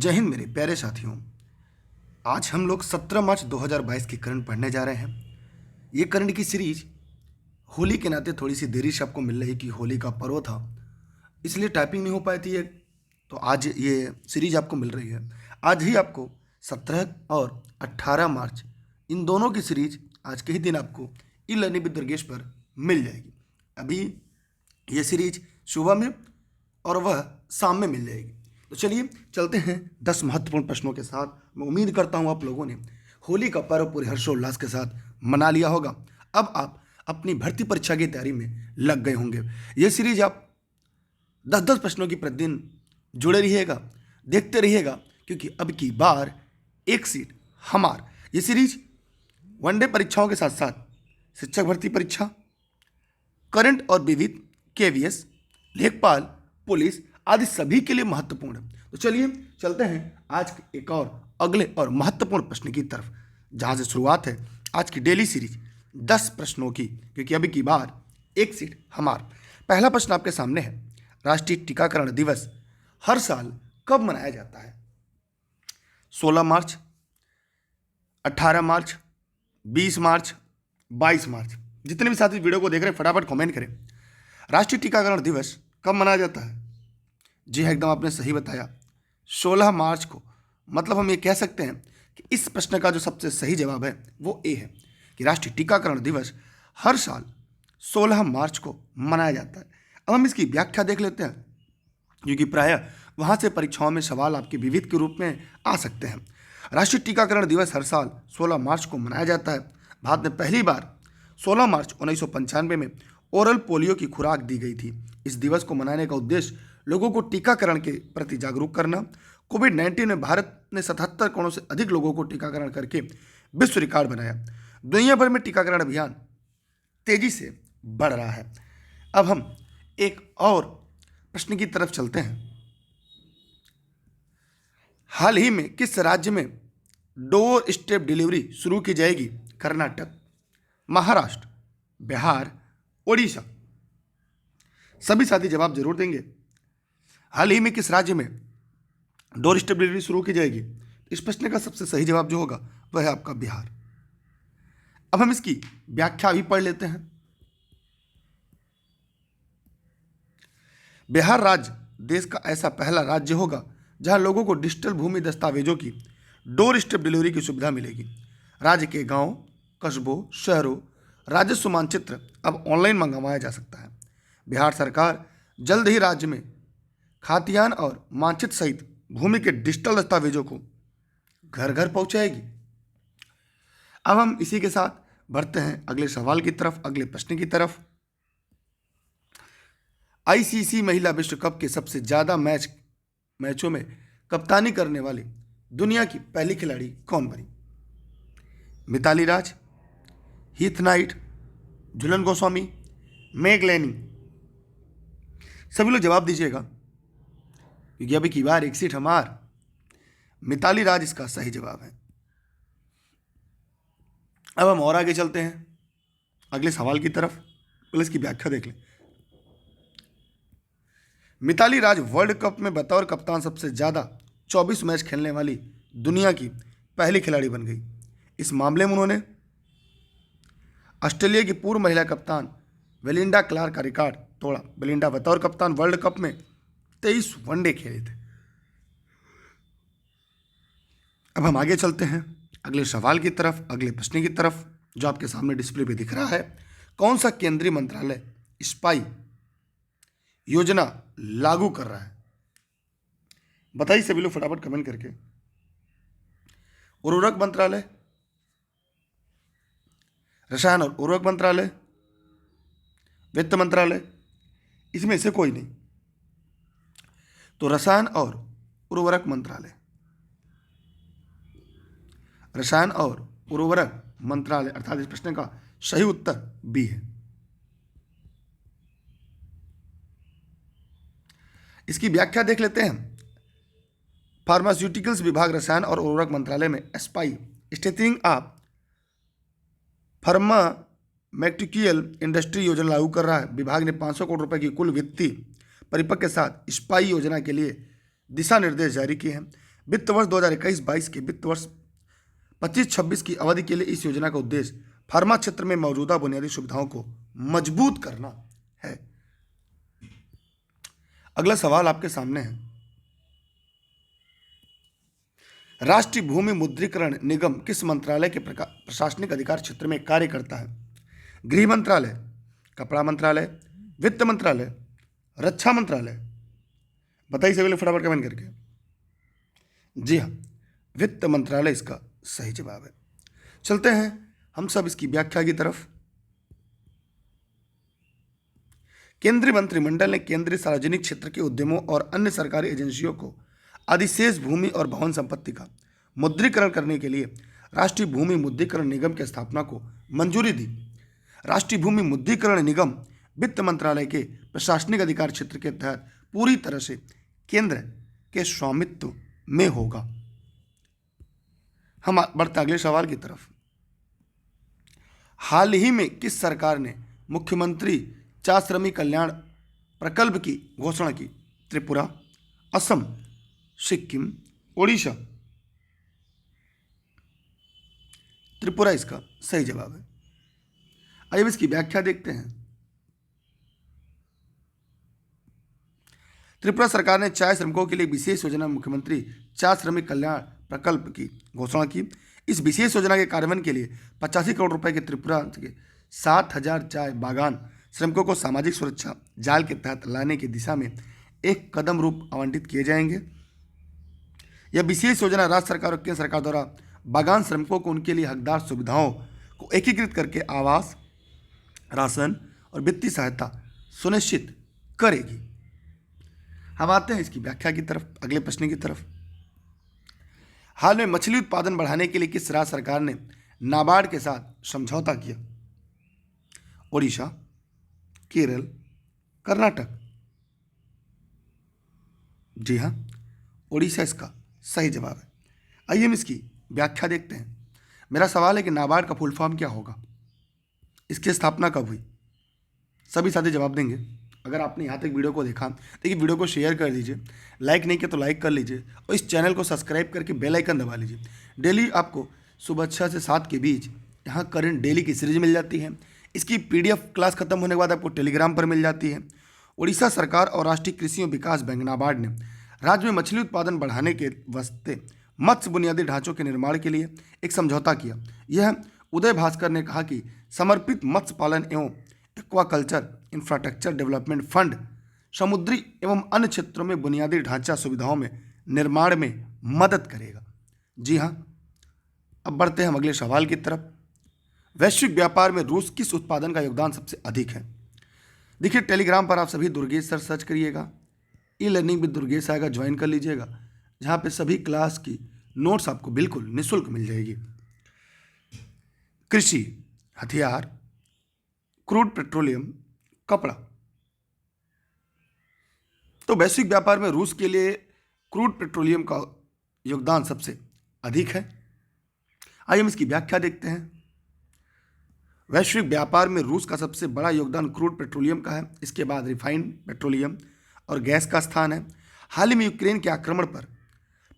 जय हिंद मेरे प्यारे साथियों। आज हम लोग 17 मार्च 2022 की करंट पढ़ने जा रहे हैं। ये करंट की सीरीज होली के नाते थोड़ी सी देरी से आपको मिल रही कि होली का पर्व था, इसलिए टाइपिंग नहीं हो पाई थी। तो आज ये सीरीज आपको मिल रही है। आज ही आपको 17 और 18 मार्च इन दोनों की सीरीज आज के ही दिन आपको ई लर्निंग विद दुर्गेश पर मिल जाएगी। अभी ये सीरीज सुबह में और वह शाम में मिल जाएगी। तो चलिए चलते हैं 10 महत्वपूर्ण प्रश्नों के साथ। मैं उम्मीद करता हूँ आप लोगों ने होली का पर्व पूरे हर्षोल्लास के साथ मना लिया होगा। अब आप अपनी भर्ती परीक्षा की तैयारी में लग गए होंगे। ये सीरीज आप 10-10 प्रश्नों की प्रतिदिन जुड़े रहिएगा, देखते रहिएगा, क्योंकि अब की बार एक सीट हमार। ये सीरीज वनडे परीक्षाओं के साथ साथ शिक्षक भर्ती परीक्षा, करंट और विविध, केवीएस, लेखपाल, पुलिस आदि सभी के लिए महत्वपूर्ण है। तो चलिए चलते हैं आज के एक और अगले और महत्वपूर्ण प्रश्न की तरफ, जहां से शुरुआत है आज की डेली सीरीज 10 प्रश्नों की, क्योंकि अभी की बार एक सीट हमार। पहला प्रश्न आपके सामने है, राष्ट्रीय टीकाकरण दिवस हर साल कब मनाया जाता है? 16 मार्च, 18 मार्च, 20 मार्च, 22 मार्च। जितने भी साथी वीडियो को देख रहे हैं फटाफट कमेंट करें, राष्ट्रीय टीकाकरण दिवस कब मनाया जाता है? जी हाँ, एकदम आपने सही बताया, 16 मार्च को। मतलब हम ये कह सकते हैं कि इस प्रश्न का जो सबसे सही जवाब है वो ए है कि राष्ट्रीय टीकाकरण दिवस हर साल 16 मार्च को मनाया जाता है। अब हम इसकी व्याख्या देख लेते हैं, क्योंकि प्रायः वहाँ से परीक्षाओं में सवाल आपके विविध के रूप में आ सकते हैं। राष्ट्रीय टीकाकरण दिवस हर साल 16 मार्च को मनाया जाता है। भारत में पहली बार 16 मार्च 1995 में ओरल पोलियो की खुराक दी गई थी। इस दिवस को मनाने का उद्देश्य लोगों को टीकाकरण के प्रति जागरूक करना। कोविड-19 में भारत ने 77 करोड़ से अधिक लोगों को टीकाकरण करके विश्व रिकॉर्ड बनाया। दुनिया भर में टीकाकरण अभियान तेजी से बढ़ रहा है। अब हम एक और प्रश्न की तरफ चलते हैं। हाल ही में किस राज्य में डोर स्टेप डिलीवरी शुरू की जाएगी? कर्नाटक, महाराष्ट्र, बिहार, ओडिशा। सभी साथी जवाब जरूर देंगे। हाल ही में किस राज्य में डोर स्टेप डिलीवरी शुरू की जाएगी? इस प्रश्न का सबसे सही जवाब जो होगा वह है आपका बिहार। अब हम इसकी व्याख्या भी पढ़ लेते हैं। बिहार राज्य देश का ऐसा पहला राज्य होगा जहां लोगों को डिजिटल भूमि दस्तावेजों की डोर स्टेप डिलीवरी की सुविधा मिलेगी। राज्य के गांव, कस्बों, शहरों राजस्व मानचित्र अब ऑनलाइन मंगवाया जा सकता है। बिहार सरकार जल्द ही राज्य में खातियान और मानचित्र सहित भूमि के डिजिटल दस्तावेजों को घर घर पहुंचाएगी। अब हम इसी के साथ बढ़ते हैं अगले सवाल की तरफ, अगले प्रश्न की तरफ। आईसीसी महिला विश्व कप के सबसे ज्यादा मैचों में कप्तानी करने वाली दुनिया की पहली खिलाड़ी कौन बनी? मिताली राज, हीथ नाइट, झूलन गोस्वामी, मेग लैनी। सभी लोग जवाब दीजिएगा, क्योंकि अभी की बार एक सीट हमार। मिताली राज इसका सही जवाब है। अब हम और आगे चलते हैं अगले सवाल की तरफ, पुलिस की व्याख्या देख लें। मिताली राज वर्ल्ड कप में बतौर कप्तान सबसे ज्यादा 24 मैच खेलने वाली दुनिया की पहली खिलाड़ी बन गई। इस मामले में उन्होंने ऑस्ट्रेलिया की पूर्व महिला कप्तान बेलिंडा क्लार्क का रिकॉर्ड तोड़ा। बेलिंडा बतौर कप्तान वर्ल्ड कप में 23 वनडे खेले थे। अब हम आगे चलते हैं अगले सवाल की तरफ, अगले प्रश्न की तरफ, जो आपके सामने डिस्प्ले पे दिख रहा है। कौन सा केंद्रीय मंत्रालय स्पाई योजना लागू कर रहा है? बताइए सभी लोग फटाफट कमेंट करके। उर्वरक मंत्रालय, रसायन और उर्वरक मंत्रालय, वित्त मंत्रालय, इसमें से कोई नहीं। तो रसायन और उर्वरक मंत्रालय, रसायन और उर्वरक मंत्रालय अर्थात इस प्रश्न का सही उत्तर बी है। इसकी व्याख्या देख लेते हैं। फार्मास्यूटिकल्स विभाग रसायन और उर्वरक मंत्रालय में स्पाई स्टेथिंग ऑफ फार्मास्यूटिकल इंडस्ट्री योजना लागू कर रहा है। विभाग ने 500 करोड़ रुपए की कुल वित्तीय परिपक्व के साथ स्पाई योजना के लिए दिशा निर्देश जारी किए हैं। वित्त वर्ष 2021-22 के वित्त वर्ष 25-26 की अवधि के लिए इस योजना का उद्देश्य फार्मा क्षेत्र में मौजूदा बुनियादी सुविधाओं को मजबूत करना है। अगला सवाल आपके सामने है, राष्ट्रीय भूमि मुद्रीकरण निगम किस मंत्रालय के प्रशासनिक अधिकार क्षेत्र में कार्य करता है? गृह मंत्रालय, कपड़ा मंत्रालय, वित्त मंत्रालय, रक्षा मंत्रालय? बताइए सभी लोग फटाफट कमेंट करके। जी हाँ, वित्त मंत्रालय इसका सही जवाब है। चलते हैं हम सब इसकी व्याख्या की तरफ। केंद्रीय मंत्रिमंडल ने केंद्रीय सार्वजनिक क्षेत्र के उद्यमों और अन्य सरकारी एजेंसियों को अधिशेष भूमि और भवन संपत्ति का मुद्रीकरण करने के लिए राष्ट्रीय भूमि मुद्रीकरण निगम की स्थापना को मंजूरी दी। राष्ट्रीय भूमि मुद्रीकरण निगम वित्त मंत्रालय के प्रशासनिक अधिकार क्षेत्र के तहत पूरी तरह से केंद्र के स्वामित्व में होगा। हम बढ़ते अगले सवाल की तरफ। हाल ही में किस सरकार ने मुख्यमंत्री चा श्रमिक कल्याण प्रकल्प की घोषणा की? त्रिपुरा, असम, सिक्किम, ओडिशा? त्रिपुरा इसका सही जवाब है। आइए इसकी व्याख्या देखते हैं। त्रिपुरा सरकार ने चाय श्रमिकों के लिए विशेष योजना मुख्यमंत्री चा श्रमिक कल्याण प्रकल्प की घोषणा की। इस विशेष योजना के कार्यान्वयन के लिए 85 करोड़ रुपए के त्रिपुरा के 7,000 चाय बागान श्रमिकों को सामाजिक सुरक्षा जाल के तहत लाने की दिशा में एक कदम रूप आवंटित किए जाएंगे। यह विशेष योजना राज्य सरकार और केंद्र सरकार द्वारा बागान श्रमिकों को उनके लिए हकदार सुविधाओं को एकीकृत करके आवास, राशन और वित्तीय सहायता सुनिश्चित करेगी। हम आते हैं इसकी व्याख्या की तरफ, अगले प्रश्न की तरफ। हाल में मछली उत्पादन बढ़ाने के लिए किस राज्य सरकार ने नाबार्ड के साथ समझौता किया? ओडिशा, केरल, कर्नाटक? जी हाँ, ओडिशा इसका सही जवाब है। आइए हम इसकी व्याख्या देखते हैं। मेरा सवाल है कि नाबार्ड का फुल फॉर्म क्या होगा? इसकी स्थापना कब हुई? सभी साथी जवाब देंगे। अगर आपने यहाँ तक वीडियो को देखा तो वीडियो को शेयर कर दीजिए, लाइक नहीं किया तो लाइक कर लीजिए और इस चैनल को सब्सक्राइब करके बेल आइकन दबा लीजिए। डेली आपको सुबह 6 से 7 के बीच यहाँ करंट डेली की सीरीज मिल जाती है। इसकी PDF क्लास खत्म होने के बाद आपको टेलीग्राम पर मिल जाती है। उड़ीसा सरकार और राष्ट्रीय कृषि एवं विकास बैंक नाबार्ड ने राज्य में मछली उत्पादन बढ़ाने के वास्ते मत्स्य बुनियादी ढांचों के निर्माण के लिए एक समझौता किया। यह उदय भास्कर ने कहा कि समर्पित मत्स्य पालन एवं एक्वाकल्चर इंफ्रास्ट्रक्चर डेवलपमेंट फंड समुद्री एवं अन्य क्षेत्रों में बुनियादी ढांचा सुविधाओं में निर्माण में मदद करेगा। जी हाँ, अब बढ़ते हैं हम अगले सवाल की तरफ। वैश्विक व्यापार में रूस किस उत्पादन का योगदान सबसे अधिक है? देखिए, टेलीग्राम पर आप सभी दुर्गेश सर सर्च करिएगा, ई लर्निंग विद दुर्गेश आएगा, ज्वाइन कर लीजिएगा, जहाँ पे सभी क्लास की नोट्स आपको बिल्कुल निःशुल्क मिल जाएगी। कृषि, हथियार, क्रूड पेट्रोलियम, कपड़ा। तो वैश्विक व्यापार में रूस के लिए क्रूड पेट्रोलियम का योगदान सबसे अधिक है। आइए हम इसकी व्याख्या देखते हैं। वैश्विक व्यापार में रूस का सबसे बड़ा योगदान क्रूड पेट्रोलियम का है। इसके बाद रिफाइंड पेट्रोलियम और गैस का स्थान है। हाल ही में यूक्रेन के आक्रमण पर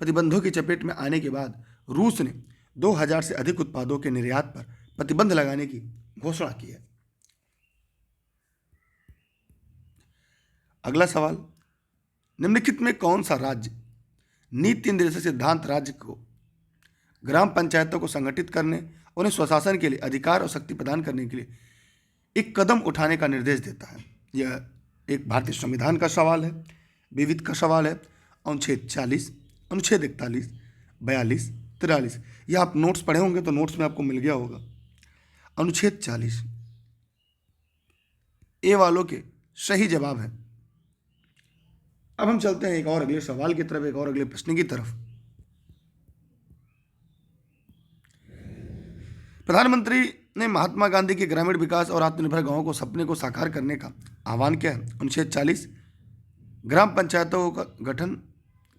प्रतिबंधों की चपेट में आने के बाद रूस ने 2000 से अधिक उत्पादों के निर्यात पर प्रतिबंध लगाने की घोषणा की है। अगला सवाल, निम्नलिखित में कौन सा राज्य नीति निर्देशक सिद्धांत राज्य को ग्राम पंचायतों को संगठित करने, उन्हें स्वशासन के लिए अधिकार और शक्ति प्रदान करने के लिए एक कदम उठाने का निर्देश देता है? यह एक भारतीय संविधान का सवाल है, विविध का सवाल है। अनुच्छेद 40, अनुच्छेद 41, 42, 43। यह आप नोट्स पढ़े होंगे तो नोट्स में आपको मिल गया होगा। अनुच्छेद 40 ए वालों के सही जवाब है। अब हम चलते हैं एक और अगले सवाल की तरफ, एक और अगले प्रश्न की तरफ। प्रधानमंत्री ने महात्मा गांधी के ग्रामीण विकास और आत्मनिर्भर गांवों को सपने को साकार करने का आह्वान किया है। अनुच्छेद 40 ग्राम पंचायतों का गठन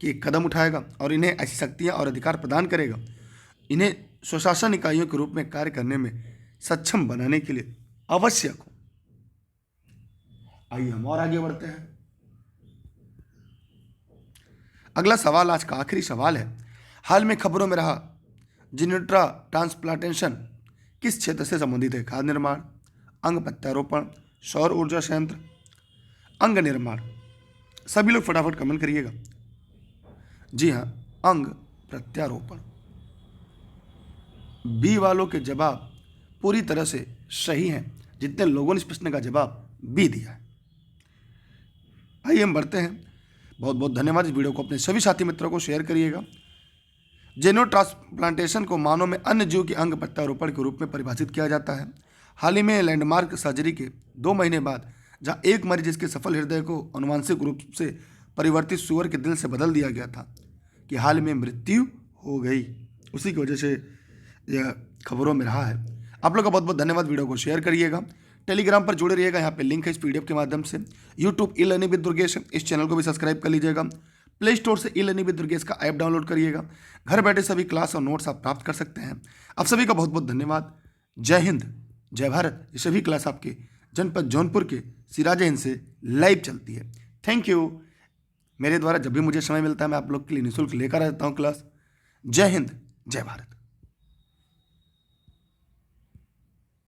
की एक कदम उठाएगा और इन्हें ऐसी शक्तियां और अधिकार प्रदान करेगा, इन्हें स्वशासन इकाइयों के रूप में कार्य करने में सक्षम बनाने के लिए आवश्यक हो। आइए हम और आगे बढ़ते हैं। अगला सवाल आज का आखिरी सवाल है। हाल में खबरों में रहा जिनेट्रा ट्रांसप्लांटेशन किस क्षेत्र से संबंधित है? खाद्य निर्माण, अंग प्रत्यारोपण, सौर ऊर्जा संयंत्र, अंग निर्माण। सभी लोग फटाफट कमेंट करिएगा। जी हाँ, अंग प्रत्यारोपण। बी वालों के जवाब पूरी तरह से सही हैं, जितने लोगों ने इस प्रश्न का जवाब बी दिया है। आइए हम बढ़ते हैं। बहुत बहुत धन्यवाद। इस वीडियो को अपने सभी साथी मित्रों को शेयर करिएगा। जेनो ट्रांसप्लांटेशन को मानव में अन्य जीव के अंग प्रत्यारोपण के रूप में परिभाषित किया जाता है। हाल ही में लैंडमार्क सर्जरी के 2 महीने बाद जहां एक मरीज इसके सफल हृदय को आनुवंशिक रूप से परिवर्तित सुअर के दिल से बदल दिया गया था कि हाल में मृत्यु हो गई। उसी की वजह से यह खबरों में रहा है। आप लोग का बहुत बहुत धन्यवाद। वीडियो को शेयर करिएगा, टेलीग्राम पर जुड़े रहिएगा, यहाँ पे लिंक है इस पीडीएफ के माध्यम से। YouTube e learning with Durgesh, इस चैनल को भी सब्सक्राइब कर लीजिएगा। प्ले स्टोर से ई लर्निंग विद दुर्गेश का ऐप डाउनलोड करिएगा। घर बैठे सभी क्लास और नोट्स आप प्राप्त कर सकते हैं। आप सभी का बहुत बहुत धन्यवाद। जय हिंद, जय भारत। ये सभी क्लास आपके जनपद जौनपुर के सिराज हिंद से लाइव चलती है। Thank you. मेरे द्वारा जब भी मुझे समय मिलता है मैं आप लोग के लिए निःशुल्क लेकर आता हूँ क्लास। जय हिंद, जय भारत।